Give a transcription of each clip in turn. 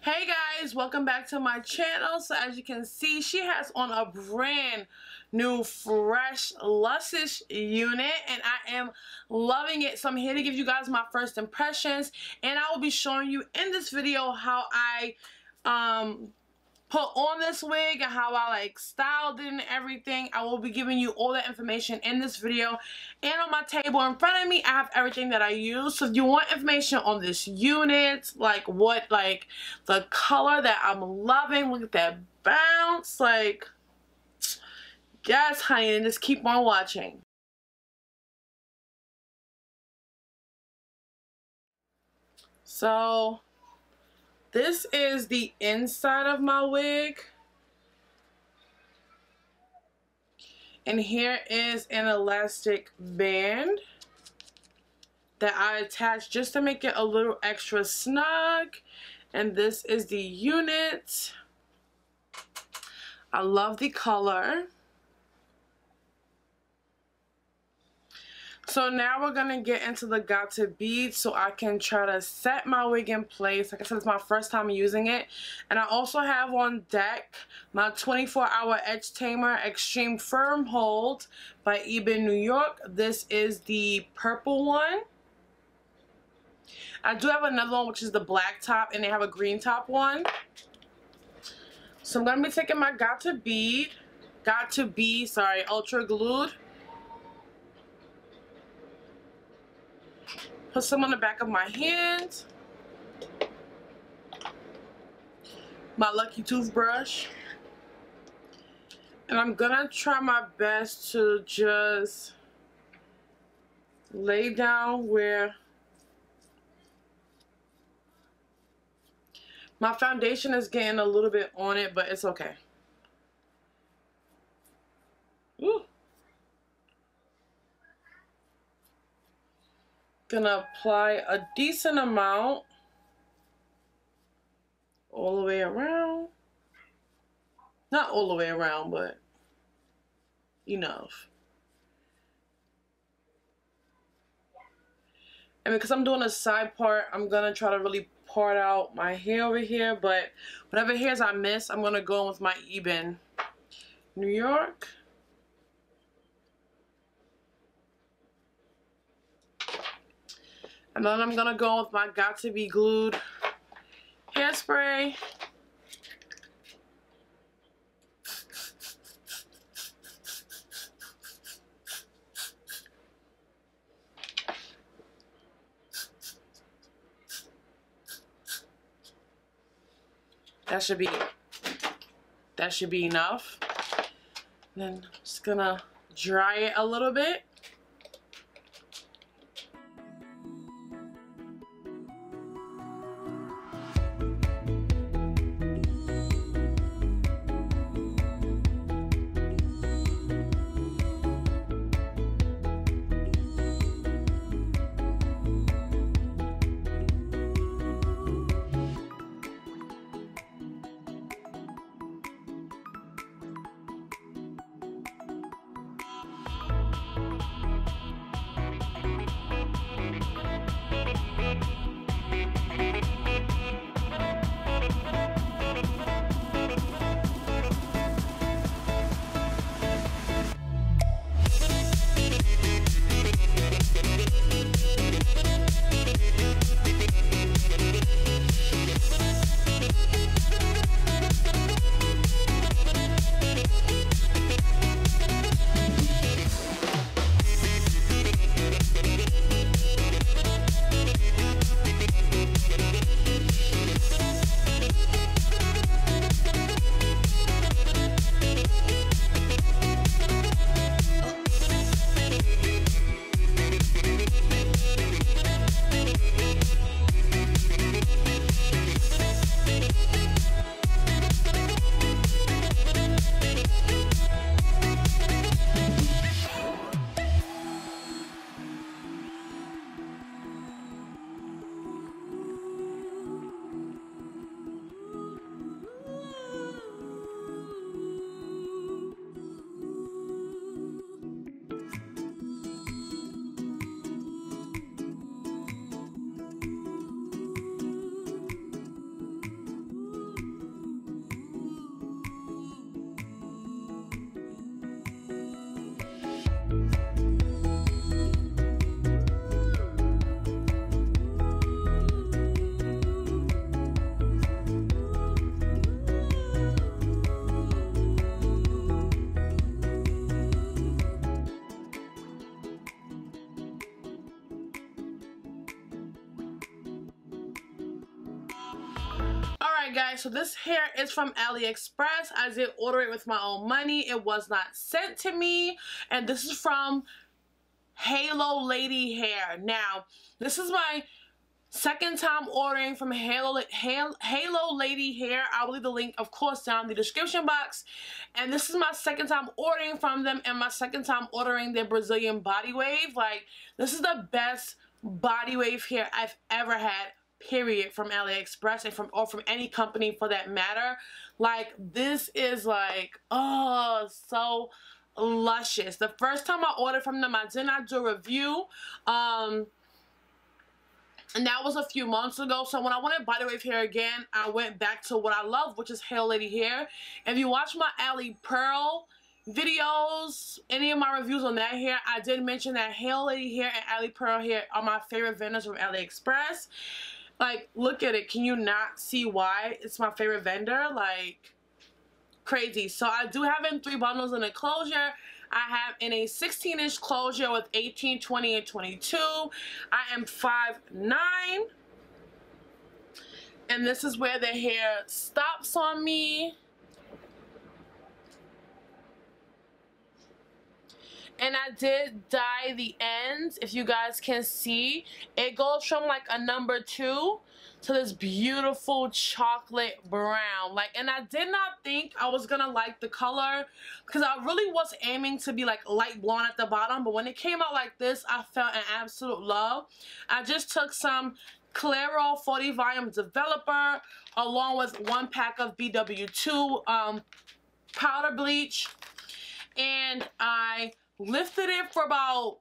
Hey guys, welcome back to my channel. So as you can see, she has on a brand new fresh luscious unit and I am loving it. So I'm here to give you guys my first impressions, and I will be showing you in this video how I put on this wig and how I styled it and everything. I will be giving you all that information in this video. And on my table in front of me, I have everything that I use. So if you want information on this unit, the color that I'm loving, look at that bounce, yes honey, and just keep on watching. So this is the inside of my wig. And here is an elastic band that I attached just to make it a little extra snug. And this is the unit. I love the color. So now we're going to get into the BeautiiBees so I can try to set my wig in place. Like I said, it's my first time using it. And I also have on deck my 24-hour Edge Tamer Extreme Firm Hold by BeautiiBees New York. This is the purple one. I do have another one which is the black top, and they have a green top one. So I'm going to be taking my BeautiiBees Ultra Glued. Put some on the back of my hand. My lucky toothbrush. And I'm gonna try my best to just lay down where my foundation is getting a little bit on it, but it's okay. Ooh. Gonna apply a decent amount all the way around. Not all the way around, but enough. And because I'm doing a side part, I'm gonna try to really part out my hair over here, but whatever hairs I miss, I'm gonna go in with my BeautiiBees New York. And then I'm going to go with my BeautiiBees Glued hairspray. That should be enough. Then I'm just going to dry it a little bit. Alright guys, so this hair is from Aliexpress. I did order it with my own money. It was not sent to me. And this is from Halo Lady Hair. Now, this is my second time ordering from Halo Lady Hair. I'll leave the link, of course, down in the description box. And this is my second time ordering from them and my second time ordering their Brazilian body wave. Like, this is the best body wave hair I've ever had, period, from Aliexpress and from any company for that matter. Like, this is like, oh, so luscious. The first time I ordered from them, I did not do a review. And that was a few months ago. So when I wanted body wave hair again, I went back to what I love, which is Halo Lady Hair. If you watch my Ali Pearl videos, any of my reviews on that hair, I did mention that Halo Lady Hair and Ali Pearl Hair are my favorite vendors from Aliexpress. Like, look at it. Can you not see why it's my favorite vendor? Like, crazy. So I do have in 3 bundles in a closure. I have in a 16-inch closure with 18, 20, and 22. I am 5'9". And this is where the hair stops on me. And I did dye the ends, if you guys can see. It goes from like a number 2 to this beautiful chocolate brown. Like, and I did not think I was gonna like the color because I really was aiming to be like light blonde at the bottom, but when it came out like this, I felt an absolute love. I just took some Clairol 40 volume developer along with 1 pack of BW2 powder bleach, and I lifted it for about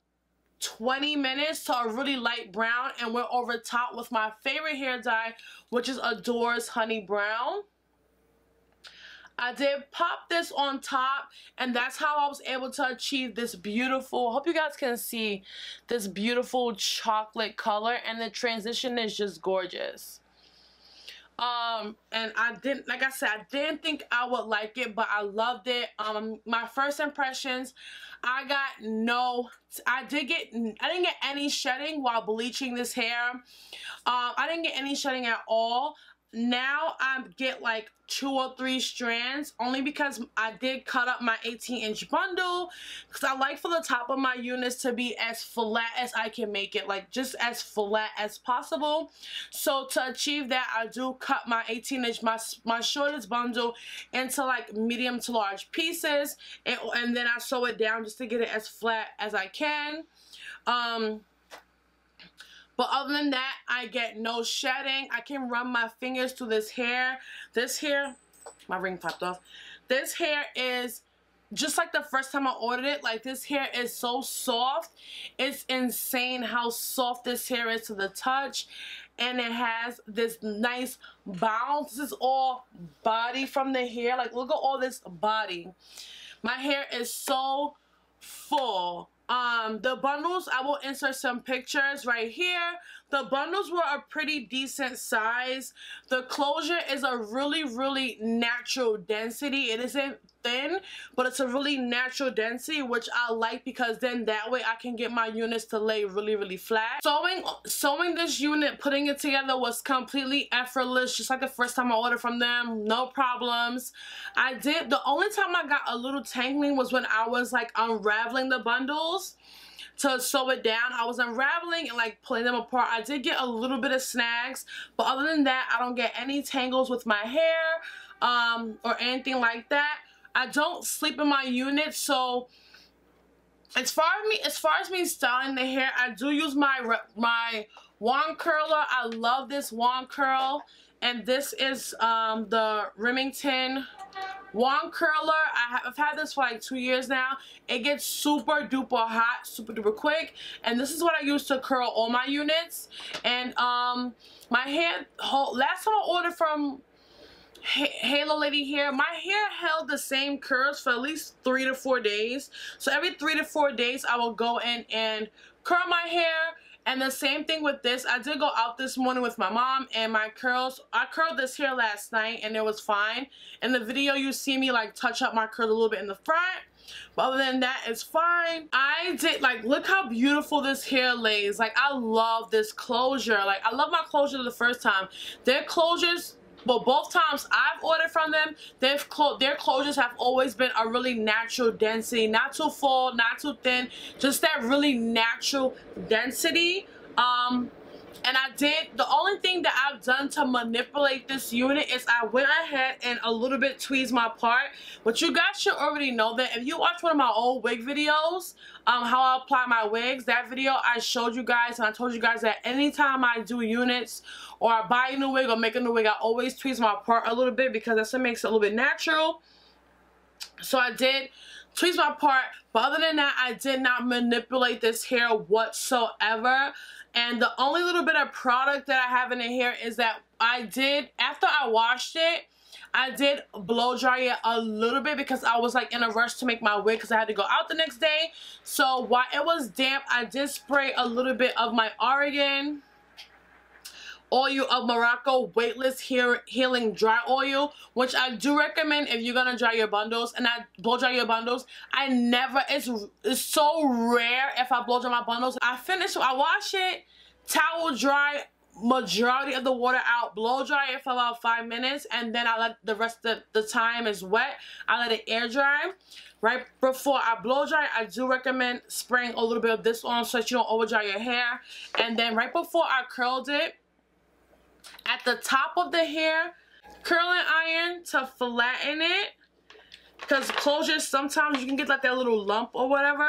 20 minutes to a really light brown and went over top with my favorite hair dye, which is Adore's Honey Brown. I did pop this on top, and that's how I was able to achieve this beautiful, hope you guys can see this beautiful chocolate color, and the transition is just gorgeous. And I didn't, like I said, I didn't think I would like it, but I loved it. My first impressions, I didn't get any shedding while bleaching this hair. I didn't get any shedding at all. Now I get like 2 or 3 strands, only because I did cut up my 18-inch bundle, because I like for the top of my units to be as flat as I can make it, like just as flat as possible. So to achieve that, I do cut my 18-inch, my shortest bundle, into like medium to large pieces, and then I sew it down just to get it as flat as I can. But other than that, I get no shedding. I can run my fingers through this hair. This hair, my ring popped off. This hair is just like the first time I ordered it. Like, this hair is so soft. It's insane how soft this hair is to the touch. And it has this nice bounce. This is all body from the hair. Like, look at all this body. My hair is so full. The bundles, I will insert some pictures right here. The bundles were a pretty decent size. The closure is a really, really natural density. It isn't thin, but it's a really natural density, which I like, because then that way I can get my units to lay really, really flat. Sewing this unit, putting it together was completely effortless, just like the first time I ordered from them. No problems. The only time I got a little tangling was when I was like unraveling the bundles to sew it down. I was unraveling and like pulling them apart. I did get a little bit of snags, but other than that, I don't get any tangles with my hair or anything like that. I don't sleep in my unit, so as far as me styling the hair, I do use my wand curler. I love this wand curl, and this is the Remington wand curler. I've had this for like 2 years now. It gets super duper hot, super duper quick, and this is what I use to curl all my units. And my hair, last time I ordered from Halo Lady Hair, my hair held the same curls for at least 3 to 4 days. So every 3 to 4 days I will go in and curl my hair. And the same thing with this. I did go out this morning with my mom, and my curls, I curled this hair last night and it was fine. In the video you see me like touch up my curls a little bit in the front, but other than that, it's fine. I did, like, look how beautiful this hair lays. Like, I love this closure. Like, I love my closure the first time. Their closures but both times I've ordered from them, their closures have always been a really natural density, not too full, not too thin, just that really natural density. And I did, the only thing that I've done to manipulate this unit is I went ahead and a little bit tweezed my part. But you guys should already know that if you watch one of my old wig videos, how I apply my wigs, that video I showed you guys, and I told you guys that anytime I do units or I buy a new wig or make a new wig, I always tweeze my part a little bit because that's what makes it a little bit natural. So I did tweeze my part, but other than that, I did not manipulate this hair whatsoever. And the only little bit of product that I have in the hair is that I did, after I washed it, I did blow dry it a little bit because I was like in a rush to make my wig because I had to go out the next day. So while it was damp, I did spray a little bit of my Oregon oil of Morocco weightless healing dry oil, which I do recommend if you're gonna dry your bundles and I blow dry your bundles. I never, it's so rare if I blow dry my bundles. I wash it, towel dry majority of the water out, blow dry it for about 5 minutes, and then I let the rest of the time is wet. I let it air dry. Right before I blow dry, I do recommend spraying a little bit of this on so that you don't over dry your hair. And then right before I curled it, at the top of the hair, curling iron to flatten it, because closures, sometimes you can get like that little lump or whatever.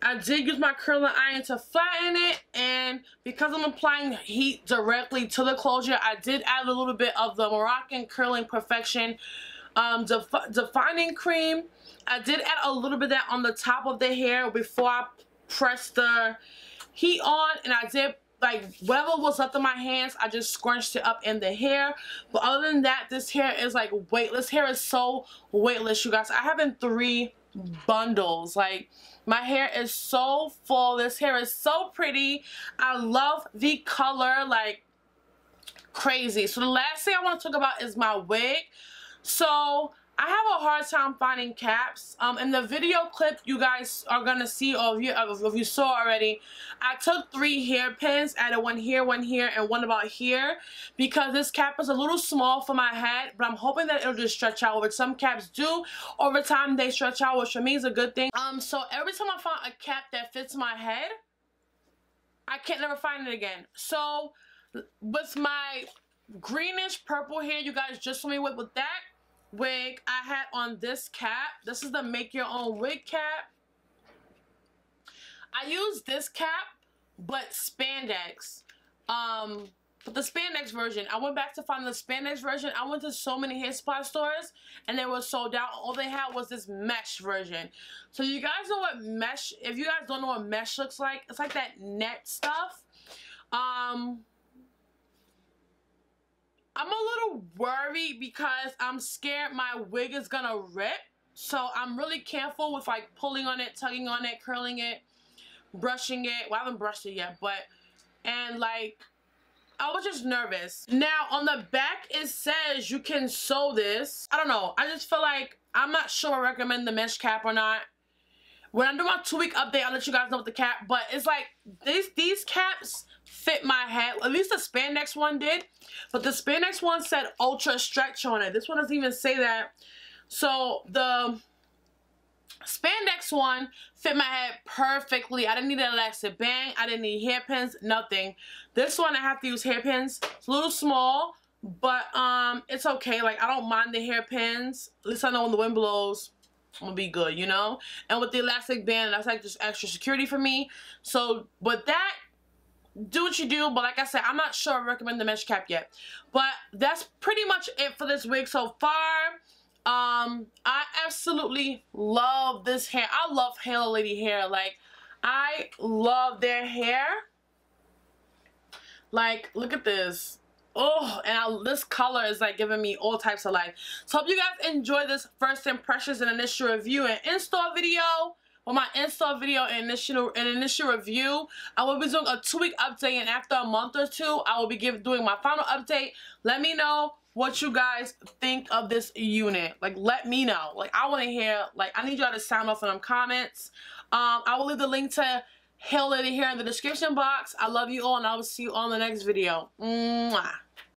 I did use my curling iron to flatten it, and because I'm applying heat directly to the closure, I did add a little bit of the Moroccan Curling Perfection defining cream. I did add a little bit of that on the top of the hair before I pressed the heat on, and I did, like, whatever was left in my hands, I just scrunched it up in the hair. But other than that, this hair is like weightless. Hair is so weightless, you guys. I have in 3 bundles. Like, my hair is so full. This hair is so pretty. I love the color like crazy. So the last thing I want to talk about is my wig. So I have a hard time finding caps. In the video clip you guys are gonna see, or if you saw already, I took 3 hairpins, added one here, and one about here, because this cap is a little small for my head, but I'm hoping that it'll just stretch out, which some caps do. Over time they stretch out, which for me is a good thing. So every time I find a cap that fits my head, I can't never find it again. So with my greenish purple hair, you guys just saw me with that wig, I had on this cap. This is the make your own wig cap. I used this cap but spandex, but the spandex version. I went back to find the spandex version. I went to so many hair supply stores and they were sold out. All they had was this mesh version. So you guys know what mesh, if you guys don't know what mesh looks like, it's like that net stuff. I'm a little worried because I'm scared my wig is gonna rip. So I'm really careful with like pulling on it, tugging on it, curling it, brushing it. Well, I haven't brushed it yet, but, and like, I was just nervous. Now on the back it says you can sew this. I don't know. I just feel like, I'm not sure I recommend the mesh cap or not. When I do my 2-week update, I'll let you guys know with the cap. But it's like, these caps fit my head. At least the spandex one did. But the spandex one said ultra stretch on it. This one doesn't even say that. So the spandex one fit my head perfectly. I didn't need an elastic band. I didn't need hairpins. Nothing. This one I have to use hairpins. It's a little small, but it's okay. Like, I don't mind the hairpins. At least I know when the wind blows, I'm gonna be good, you know? And with the elastic band, that's like just extra security for me. So, but that, do what you do. But like I said, I'm not sure I recommend the mesh cap yet. But that's pretty much it for this wig so far. I absolutely love this hair. I love Hello Lady hair. Like, I love their hair. Like, look at this. Oh, and this color is like giving me all types of life. So hope you guys enjoy this first impressions and initial review and install video. For my install video and initial review, I will be doing a 2-week update, and after a month or 2, I will be doing my final update. Let me know what you guys think of this unit. Like, let me know. Like, I want to hear, like, I need y'all to sound off in them comments. I will leave the link to Hello Lady here in the description box. I love you all, and I will see you on the next video. Mwah.